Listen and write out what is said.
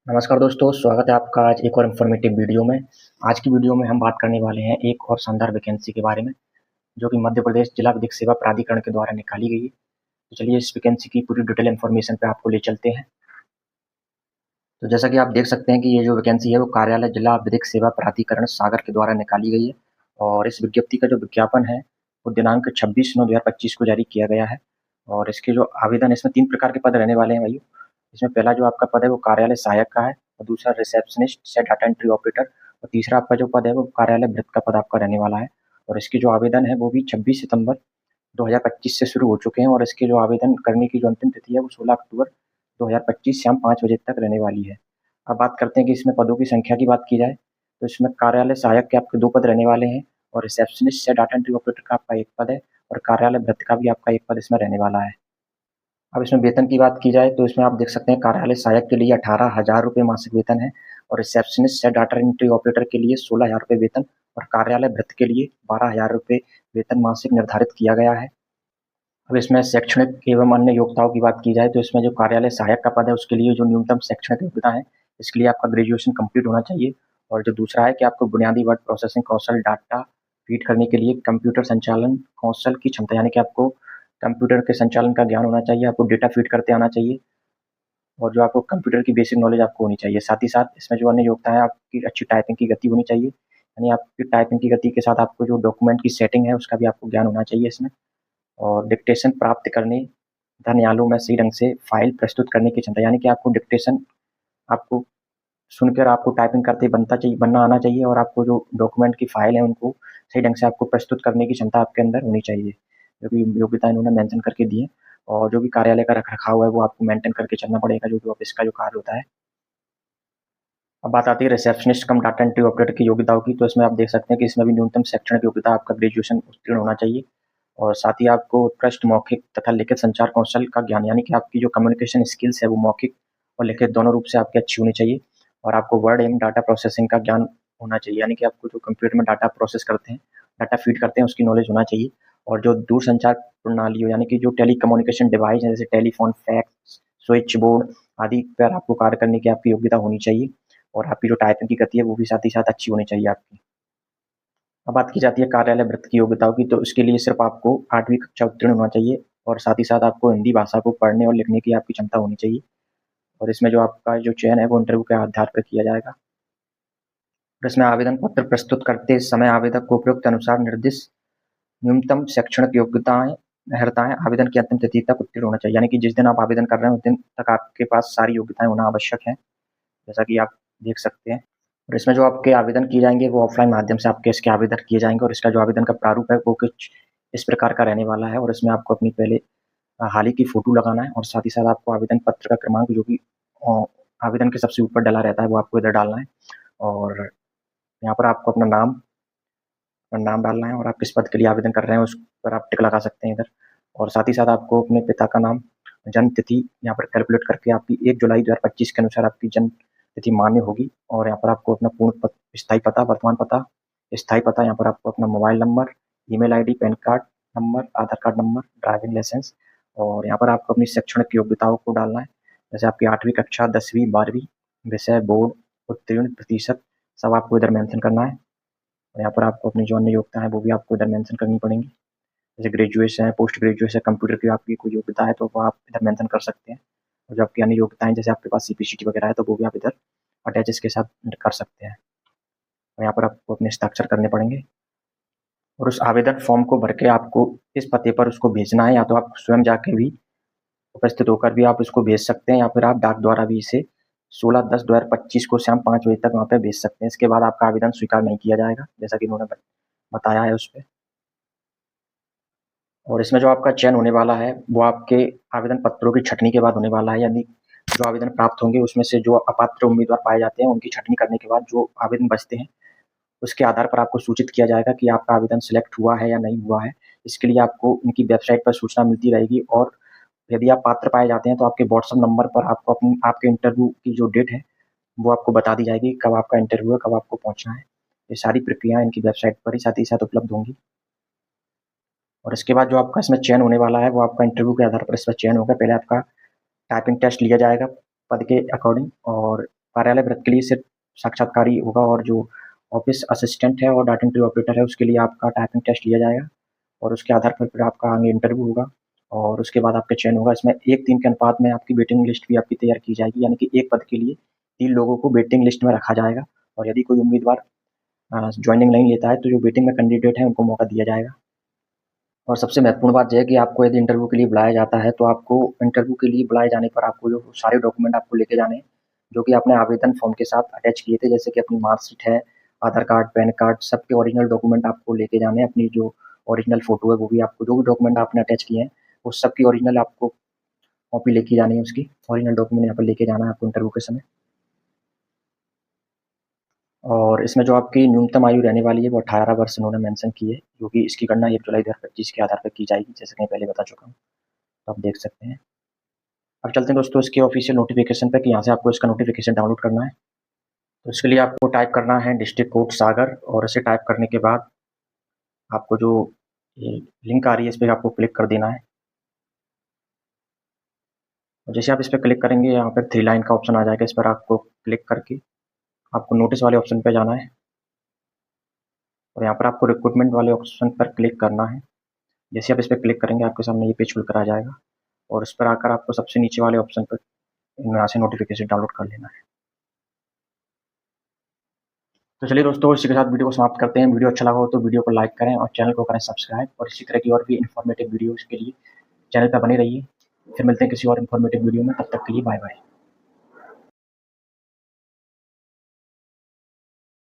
नमस्कार दोस्तों, स्वागत है आपका आज एक और इन्फॉर्मेटिव वीडियो में। आज की वीडियो में हम बात करने वाले हैं एक और शानदार वैकेंसी के बारे में, जो कि मध्य प्रदेश जिला विधिक सेवा प्राधिकरण के द्वारा निकाली गई है। तो चलिए इस वैकेंसी की पूरी डिटेल इन्फॉर्मेशन पे आपको ले चलते हैं। तो जैसा कि आप देख सकते हैं कि ये जो वैकेंसी है वो कार्यालय जिला विधिक सेवा प्राधिकरण सागर के द्वारा निकाली गई है। और इस विज्ञप्ति का जो विज्ञापन है वो दिनांक 26/9/2025 को जारी किया गया है। और इसके जो आवेदन, इसमें 3 प्रकार के पद रहने वाले हैं भाई। इसमें पहला जो आपका पद है वो कार्यालय सहायक का है, और दूसरा रिसेप्शनिस्ट से डाटा एंट्री ऑपरेटर, और तीसरा आपका जो पद है वो कार्यालय भृत्य का पद आपका रहने वाला है। और इसके जो आवेदन है वो भी 26 सितंबर 2025 से शुरू हो चुके हैं, और इसके जो आवेदन करने की जो अंतिम तिथि है वो 16 अक्टूबर 2025 शाम 5 बजे तक रहने वाली है। अब बात करते हैं कि इसमें पदों की संख्या की बात की जाए तो इसमें कार्यालय सहायक के आपके 2 पद रहने वाले हैं, और रिसेप्शनिस्ट या डाटा एंट्री ऑपरेटर का आपका 1 पद है, और कार्यालय भृत्य का भी आपका 1 पद इसमें रहने वाला है। अब इसमें वेतन की बात की जाए तो इसमें आप देख सकते हैं कार्यालय सहायक के लिए 18,000 रुपये मासिक वेतन है, और रिसेप्शनिस्ट या डाटा एंट्री ऑपरेटर के लिए 16,000 रुपये वेतन, और कार्यालय भृत्य के लिए 12,000 रुपये वेतन मासिक निर्धारित किया गया है। अब इसमें शैक्षणिक एवं अन्य योग्यताओं की बात की जाए तो इसमें जो कार्यालय सहायक का पद है उसके लिए जो न्यूनतम शैक्षणिक योग्यता है, इसके लिए आपका ग्रेजुएशन कंप्लीट होना चाहिए। और जो दूसरा है कि आपको बुनियादी वर्ड प्रोसेसिंग कौशल, डाटा फीड करने के लिए कंप्यूटर संचालन कौशल की क्षमता, यानी कि आपको कंप्यूटर के संचालन का ज्ञान होना चाहिए, आपको डेटा फीड करते आना चाहिए, और जो आपको कंप्यूटर की बेसिक नॉलेज आपको होनी चाहिए। साथ ही साथ इसमें जो अन्य योग्यता है, आपकी अच्छी टाइपिंग की गति होनी चाहिए, यानी आपकी टाइपिंग की गति के साथ आपको जो डॉक्यूमेंट की सेटिंग है उसका भी आपको ज्ञान होना चाहिए इसमें। और डिक्टेशन प्राप्त करने तथा न्यायालयों में सही ढंग से फाइल प्रस्तुत करने की क्षमता, यानी कि आपको डिक्टेशन, आपको सुनकर आपको टाइपिंग करते बनना आना चाहिए, और आपको जो डॉक्यूमेंट की फाइल है उनको सही ढंग से आपको प्रस्तुत करने की क्षमता आपके अंदर होनी चाहिए, जो कि योग्यता इन्होंने मेंशन करके दी है। और जो भी कार्यालय का रखरखाव है वो आपको मेंटेन करके चलना पड़ेगा, जो भी ऑफिस का जो कार्य होता है। अब बात आती है रिसेप्शनिस्ट कम डाटा एंट्री ऑपरेटर की योग्यताओं की, तो इसमें आप देख सकते हैं कि इसमें भी न्यूनतम शैक्षणिक योग्यता आपका ग्रेजुएशन उत्तीर्ण होना चाहिए, और साथ ही आपको उत्कृष्ट मौखिक तथा लिखित संचार कौशल का ज्ञान, यानी कि आपकी जो कम्युनिकेशन स्किल्स है वो मौखिक और लिखित दोनों रूप से आपकी अच्छी होनी चाहिए। और आपको वर्ड एवं डाटा प्रोसेसिंग का ज्ञान होना चाहिए, यानी कि आपको जो कंप्यूटर में डाटा प्रोसेस करते हैं, डाटा फीड करते हैं, उसकी नॉलेज होना चाहिए। और जो दूरसंचार प्रणाली हो, यानी कि जो टेली कम्युनिकेशन डिवाइस है, जैसे टेलीफोन, फैक्स, स्विच बोर्ड आदि पर आपको कार्य करने की आपकी योग्यता होनी चाहिए। और आपकी जो टाइपिंग की गति है वो भी साथ ही साथ अच्छी होनी चाहिए आपकी। अब बात की जाती है कार्यालय भृत्य की योग्यताओं की, तो इसके लिए सिर्फ आपको 8वीं कक्षा उत्तीर्ण होना चाहिए, और साथ ही साथ आपको हिंदी भाषा को पढ़ने और लिखने की आपकी क्षमता होनी चाहिए। और इसमें जो आपका जो चयन है वो इंटरव्यू के आधार पर किया जाएगा। और इसमें आवेदन पत्र प्रस्तुत करते समय आवेदक को उपयुक्त अनुसार निर्दिष्ट न्यूनतम शैक्षणिक योग्यताएं अर्हताएं आवेदन की अंतिम तिथि तक उत्तीर्ण होना चाहिए, यानी कि जिस दिन आप आवेदन कर रहे हैं उस दिन तक आपके पास सारी योग्यताएं होना आवश्यक है, जैसा कि आप देख सकते हैं। और इसमें जो आपके आवेदन किए जाएंगे वो ऑफलाइन माध्यम से आपके इसके आवेदन किए जाएंगे, और इसका जो आवेदन का प्रारूप है वो कुछ इस प्रकार का रहने वाला है। और इसमें आपको अपनी पहले हाल ही की फोटो लगाना है, और साथ ही साथ आपको आवेदन पत्र का क्रमांक जो कि आवेदन के सबसे ऊपर डला रहता है वो आपको इधर डालना है। और यहाँ पर आपको अपना नाम डालना है, और आप किस पद के लिए आवेदन कर रहे हैं उस पर आप टिक लगा सकते हैं इधर। और साथ ही साथ आपको अपने पिता का नाम, जन्म तिथि यहाँ पर कैलकुलेट करके आपकी 1 जुलाई 2025 के अनुसार आपकी जन्म तिथि मान्य होगी। और यहाँ पर आपको अपना पूर्ण स्थायी पता, वर्तमान पता, स्थायी पता, यहाँ पर आपको अपना mobile number, email ID, pan card number, Aadhaar card number, driving licence, और यहाँ पर आपको अपनी शैक्षणिक योग्यताओं को डालना है, जैसे आपकी 8वीं कक्षा, 10वीं, 12वीं, विषय, बोर्ड, उत्तीर्ण प्रतिशत, सब आपको इधर मेंशन करना है। और यहाँ पर आपको अपनी जो अन्य योग्यता है वो भी आपको इधर मेंशन करनी पड़ेंगी, जैसे ग्रेजुएशन है, पोस्ट ग्रेजुएशन, कंप्यूटर की आपकी कोई योग्यता है तो वो आप इधर मेंशन कर सकते हैं। और जो आपकी अन्य योग्यताएं, जैसे आपके पास सीपीसीटी वगैरह है तो वो भी आप इधर अटैच इसके साथ कर सकते हैं। और यहाँ पर आपको अपने हस्ताक्षर करने पड़ेंगे, और उस आवेदन फॉर्म को भर के आपको इस पते पर उसको भेजना है, या तो आप स्वयं जाके भी उपस्थित होकर भी आप इसको भेज सकते हैं, या फिर आप डाक द्वारा भी इसे 16/10/2025 को शाम 5 बजे तक वहाँ पे भेज सकते हैं। इसके बाद आपका आवेदन स्वीकार नहीं किया जाएगा, जैसा कि इन्होंने बताया है उस पर। और इसमें जो आपका चयन होने वाला है वो आपके आवेदन पत्रों की छँटनी के बाद होने वाला है, यानी जो आवेदन प्राप्त होंगे उसमें से जो अपात्र उम्मीदवार पाए जाते हैं उनकी छँटनी करने के बाद जो आवेदन बचते हैं उसके आधार पर आपको सूचित किया जाएगा कि आपका आवेदन सिलेक्ट हुआ है या नहीं हुआ है। इसके लिए आपको उनकी वेबसाइट पर सूचना मिलती रहेगी, और यदि आप पात्र पाए जाते हैं तो आपके व्हाट्सएप नंबर पर आपको आपके इंटरव्यू की जो डेट है वो आपको बता दी जाएगी, कब आपका इंटरव्यू है, कब आपको पहुंचना है। ये सारी प्रक्रियाएं इनकी वेबसाइट पर ही साथ उपलब्ध होंगी। और इसके बाद जो आपका इसमें चयन होने वाला है वो आपका इंटरव्यू के आधार पर इसमें चयन होगा। पहले आपका टाइपिंग टेस्ट लिया जाएगा पद के अकॉर्डिंग, और कार्यालय भर्ती के लिए सिर्फ साक्षात्कारी होगा और जो ऑफिस असिस्टेंट है और डाटा एंट्री ऑपरेटर है उसके लिए आपका टाइपिंग टेस्ट लिया जाएगा और उसके आधार पर फिर आपका आगे इंटरव्यू होगा और उसके बाद आपका चयन होगा। इसमें 1-3 के अनुपात में आपकी वेटिंग लिस्ट भी आपकी तैयार की जाएगी, यानी कि एक पद के लिए 3 लोगों को वेटिंग लिस्ट में रखा जाएगा और यदि कोई उम्मीदवार ज्वाइनिंग नहीं लेता है तो जो वेटिंग में कैंडिडेट है उनको मौका दिया जाएगा। और सबसे महत्वपूर्ण बात यह है कि आपको यदि इंटरव्यू के लिए बुलाया जाता है तो आपको इंटरव्यू के लिए बुलाए जाने पर आपको जो सारे डॉक्यूमेंट आपको लेके जाने हैं जो कि आपने आवेदन फॉर्म के साथ अटैच किए थे, जैसे कि अपनी मार्कशीट है, आधार कार्ड, पैन कार्ड, सबके ओरिजिनल डॉक्यूमेंट आपको लेके जाने हैं। अपनी जो ओरिजिनल फ़ोटो है वो भी आपको, जो भी डॉक्यूमेंट आपने अटैच किए हैं उस सब की ओरिजिनल आपको कॉपी लेके जानी है, उसकी ओरिजिनल डॉक्यूमेंट यहाँ पर लेके जाना है आपको इंटरव्यू के समय। और इसमें जो आपकी न्यूनतम आयु रहने वाली है वो 18 वर्ष इन्होंने मेंशन की है, क्योंकि इसकी गणना 1 जुलाई 2025 के आधार पर की जाएगी, जैसे कि मैं पहले बता चुका हूँ। तो आप देख सकते हैं। अब चलते हैं दोस्तों इसके ऑफिशियल नोटिफिकेशन पे कि यहाँ से आपको इसका नोटिफिकेशन डाउनलोड करना है। तो इसके लिए आपको टाइप करना है डिस्ट्रिक्ट कोर्ट सागर और इसे टाइप करने के बाद आपको जो ये लिंक आ रही है इस पर आपको क्लिक कर देना है। और जैसे आप इस पर क्लिक करेंगे यहाँ पर 3 लाइन का ऑप्शन आ जाएगा, इस पर आपको क्लिक करके आपको नोटिस वाले ऑप्शन पर जाना है और यहाँ पर आपको रिक्रूटमेंट वाले ऑप्शन पर क्लिक करना है। जैसे आप इस पर क्लिक करेंगे आपके सामने ये पेज खुलकर आ जाएगा और इस पर आकर आपको सबसे नीचे वाले ऑप्शन पर यहाँ से नोटिफिकेशन डाउनलोड कर लेना है। तो चलिए दोस्तों इसी के साथ वीडियो को समाप्त करते हैं। वीडियो अच्छा लगा हो तो वीडियो को लाइक करें और चैनल को करें सब्सक्राइब और इसी तरह की और भी इन्फॉर्मेटिव वीडियोज़ के लिए चैनल पर बने रहिए। फिर मिलते हैं किसी और इन्फॉर्मेटिव वीडियो में, तब तक के लिए बाय बाय।